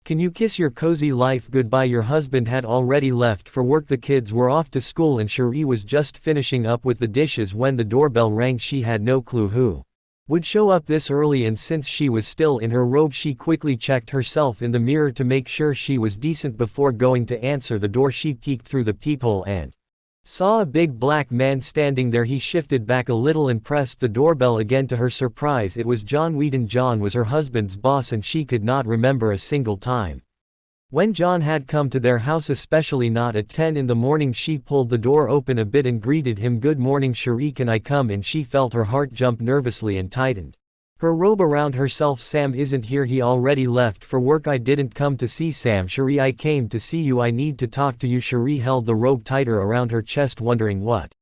Can you kiss your cozy life goodbye? Your husband had already left for work, the kids were off to school, and Cherie was just finishing up with the dishes when the doorbell rang. She had no clue who would show up this early, and since she was still in her robe she quickly checked herself in the mirror to make sure she was decent before going to answer the door. She peeked through the peephole and saw a big black man standing there. He shifted back a little and pressed the doorbell again. To her surprise, it was John Wheaton. John was her husband's boss, and she could not remember a single time when John had come to their house, especially not at 10 in the morning. She pulled the door open a bit and greeted him. "Good morning, Cherie, can I come in?" She felt her heart jump nervously and tightened her robe around herself. "Sam isn't here, he already left for work." "I didn't come to see Sam, Cherie, I came to see you. I need to talk to you." Cherie held the robe tighter around her chest, wondering what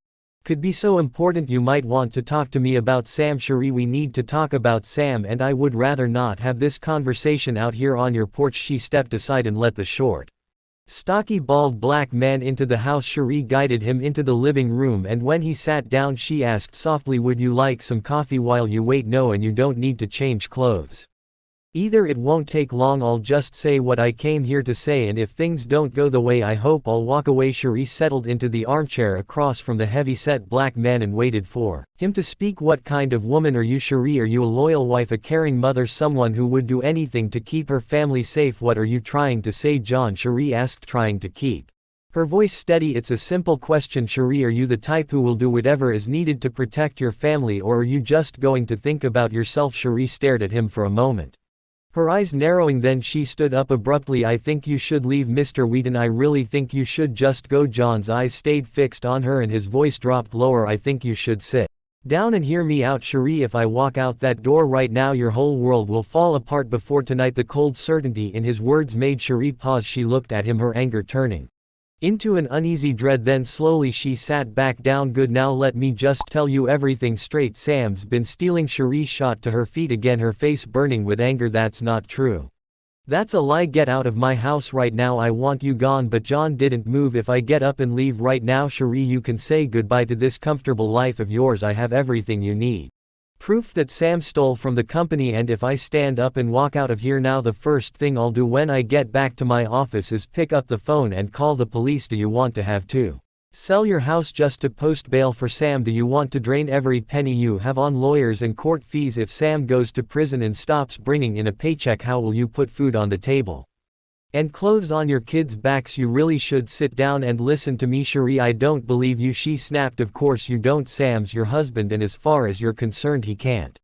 could be so important. "You might want to talk to me about Sam, Cherie. We need to talk about Sam, and I would rather not have this conversation out here on your porch." She stepped aside and let the short, stocky, bald black man into the house. Cherie guided him into the living room, and when he sat down she asked softly, "Would you like some coffee while you wait?" "No, and you don't need to change clothes either. It won't take long. I'll just say what I came here to say, and if things don't go the way I hope, I'll walk away." Cherie settled into the armchair across from the heavy-set black man and waited for him to speak. "What kind of woman are you, Cherie? Are you a loyal wife, a caring mother, someone who would do anything to keep her family safe? What are you trying to say, John?" Cherie asked, trying to keep her voice steady. "It's a simple question, Cherie. Are you the type who will do whatever is needed to protect your family, or are you just going to think about yourself?" Cherie stared at him for a moment, her eyes narrowing, then she stood up abruptly. "I think you should leave, Mr. Wheaton. I really think you should just go." John's eyes stayed fixed on her and his voice dropped lower. "I think you should sit down and hear me out, Cherie. If I walk out that door right now, your whole world will fall apart before tonight." The cold certainty in his words made Cherie pause. She looked at him, her anger turning into an uneasy dread. Then slowly she sat back down. "Good, now let me just tell you everything straight. Sam's been stealing." Cherie shot to her feet again, her face burning with anger. "That's not true. That's a lie. Get out of my house right now. I want you gone." But John didn't move. "If I get up and leave right now, Cherie, you can say goodbye to this comfortable life of yours. I have everything you need. Proof that Sam stole from the company, and if I stand up and walk out of here now, the first thing I'll do when I get back to my office is pick up the phone and call the police. Do you want to have to sell your house just to post bail for Sam? Do you want to drain every penny you have on lawyers and court fees? If Sam goes to prison and stops bringing in a paycheck, how will you put food on the table and clothes on your kids' backs? You really should sit down and listen to me, Cherie. I don't believe you." She snapped. "Of course you don't. Sam's your husband, and as far as you're concerned, he can't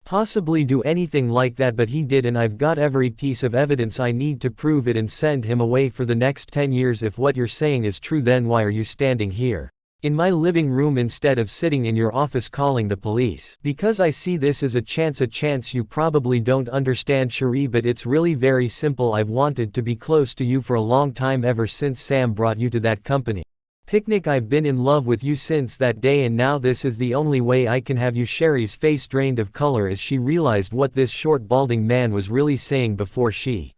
possibly do anything like that, but he did, and I've got every piece of evidence I need to prove it and send him away for the next 10 years. If what you're saying is true, then why are you standing here in my living room instead of sitting in your office calling the police?" "Because I see this as a chance you probably don't understand, Cherie, but it's really very simple. I've wanted to be close to you for a long time, ever since Sam brought you to that company picnic. I've been in love with you since that day, and now this is the only way I can have you." Cherie's face drained of color as she realized what this short, balding man was really saying before she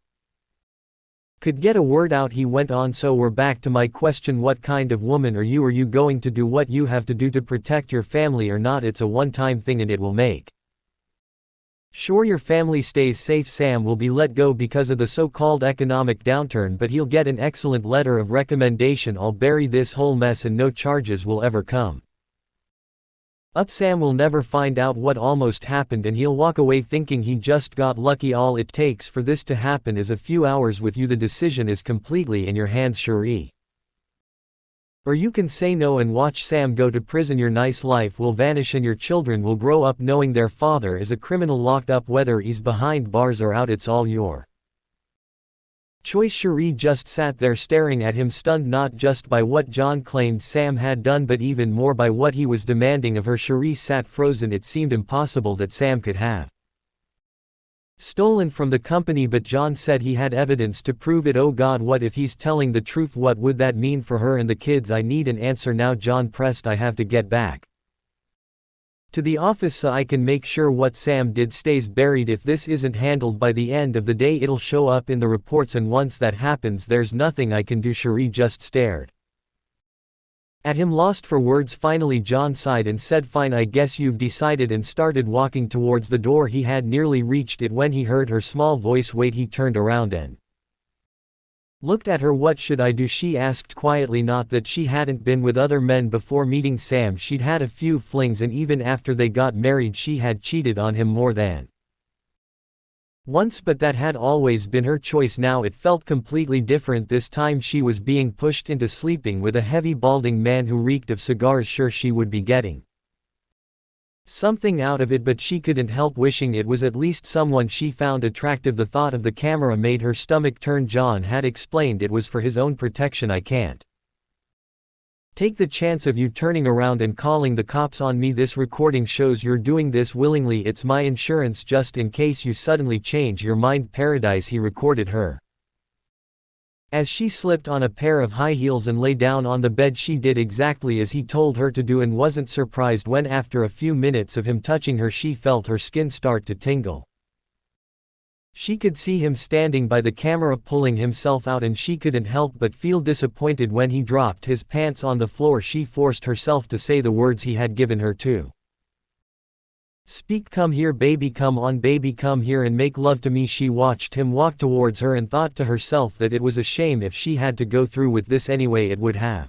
could get a word out. He went on, "So we're back to my question. What kind of woman are you? Are you going to do what you have to do to protect your family or not? It's a one-time thing and it will make sure your family stays safe. Sam will be let go because of the so-called economic downturn, but he'll get an excellent letter of recommendation. I'll bury this whole mess and no charges will ever come up. Sam will never find out what almost happened, and he'll walk away thinking he just got lucky. All it takes for this to happen is a few hours with you. The decision is completely in your hands, Cherie. Or you can say no and watch Sam go to prison. Your nice life will vanish and your children will grow up knowing their father is a criminal locked up. Whether he's behind bars or out, it's all your choice." Cherie just sat there staring at him, stunned not just by what John claimed Sam had done, but even more by what he was demanding of her. Cherie sat frozen. It seemed impossible that Sam could have stolen from the company, but John said he had evidence to prove it. Oh God, what if he's telling the truth? What would that mean for her and the kids? "I need an answer now," John pressed. "I have to get back to the office so I can make sure what Sam did stays buried. If this isn't handled by the end of the day, it'll show up in the reports, and once that happens, there's nothing I can do." Cherie just stared at him, lost for words. Finally John sighed and said, "Fine, I guess you've decided," and started walking towards the door. He had nearly reached it when he heard her small voice, "Wait." He turned around and Looked at her. What should I do? She asked quietly. Not that she hadn't been with other men before meeting Sam. She'd had a few flings, and even after they got married she had cheated on him more than once, but that had always been her choice. Now it felt completely different. This time she was being pushed into sleeping with a heavy balding man who reeked of cigars. Sure, she would be getting something out of it, but she couldn't help wishing it was at least someone she found attractive. The thought of the camera made her stomach turn. John had explained it was for his own protection. I can't take the chance of you turning around and calling the cops on me. This recording shows you're doing this willingly. It's my insurance just in case you suddenly change your mind. Paradise. He recorded her as she slipped on a pair of high heels and lay down on the bed. She did exactly as he told her to do and wasn't surprised when after a few minutes of him touching her she felt her skin start to tingle. She could see him standing by the camera pulling himself out, and she couldn't help but feel disappointed when he dropped his pants on the floor. She forced herself to say the words he had given her to speak. Come here baby, come on baby, come here and make love to me. She watched him walk towards her and thought to herself that it was a shame if she had to go through with this anyway. It would have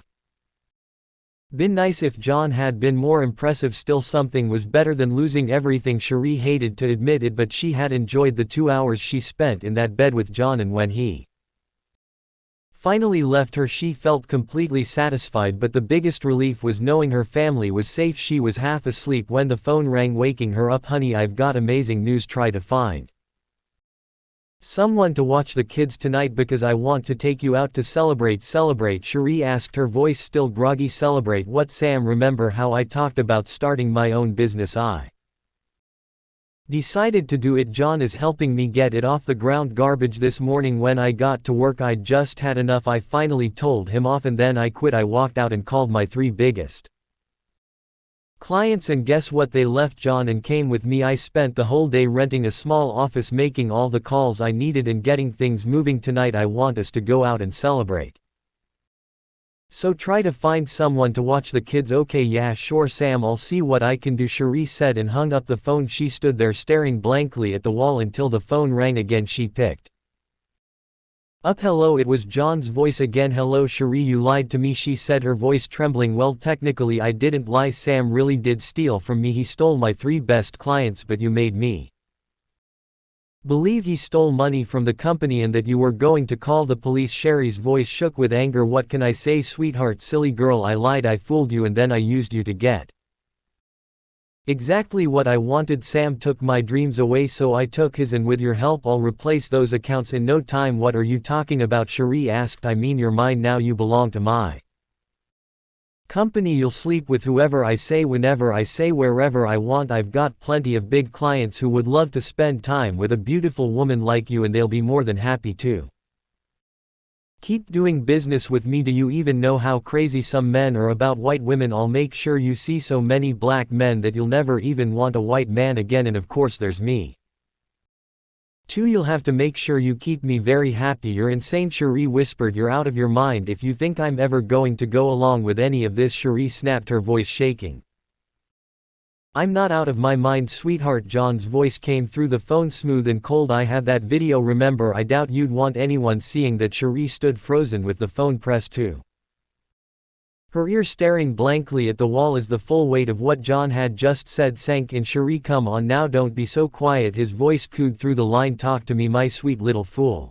been nice if John had been more impressive. Still, something was better than losing everything. Cherie hated to admit it, but she had enjoyed the 2 hours she spent in that bed with John, and when he finally left her she felt completely satisfied. But the biggest relief was knowing her family was safe. She was half asleep when the phone rang, waking her up. Honey, I've got amazing news. Try to find someone to watch the kids tonight because I want to take you out to celebrate. Celebrate? Cherie asked, her voice still groggy. Celebrate what, Sam? Remember how I talked about starting my own business? I decided to do it. John is helping me get it off the ground. Garbage. This morning when I got to work I'd just had enough. I finally told him off and then I quit. I walked out and called my 3 biggest clients, and guess what? They left John and came with me. I spent the whole day renting a small office making all the calls I needed and getting things moving. Tonight I want us to go out and celebrate. So try to find someone to watch the kids. Okay, yeah sure Sam, I'll see what I can do, Cherie said and hung up the phone. She stood there staring blankly at the wall until the phone rang again. She picked up. Hello, it was John's voice again. Hello Cherie, you lied to me, she said, her voice trembling. Well, technically I didn't lie. Sam really did steal from me. He stole my 3 best clients, but you made me believe he stole money from the company and that you were going to call the police. Cherie's voice shook with anger. What can I say, sweetheart? Silly girl, I lied. I fooled you and then I used you to get exactly what I wanted. Sam took my dreams away, so I took his, and with your help I'll replace those accounts in no time. What are you talking about? Cherie asked. I mean, you're mine now. You belong to my company. You'll sleep with whoever I say, whenever I say, wherever I want. I've got plenty of big clients who would love to spend time with a beautiful woman like you, and they'll be more than happy to keep doing business with me. Do you even know how crazy some men are about white women? I'll make sure you see so many black men that you'll never even want a white man again. And of course there's me too. You'll have to make sure you keep me very happy. You're insane, Cherie whispered. You're out of your mind if you think I'm ever going to go along with any of this, Cherie snapped, her voice shaking. I'm not out of my mind, sweetheart. John's voice came through the phone, smooth and cold. I have that video, remember? I doubt you'd want anyone seeing that. Cherie stood frozen with the phone pressed to her ear, staring blankly at the wall as the full weight of what John had just said sank in. Cherie, come on now, don't be so quiet. His voice cooed through the line. Talk to me, my sweet little fool.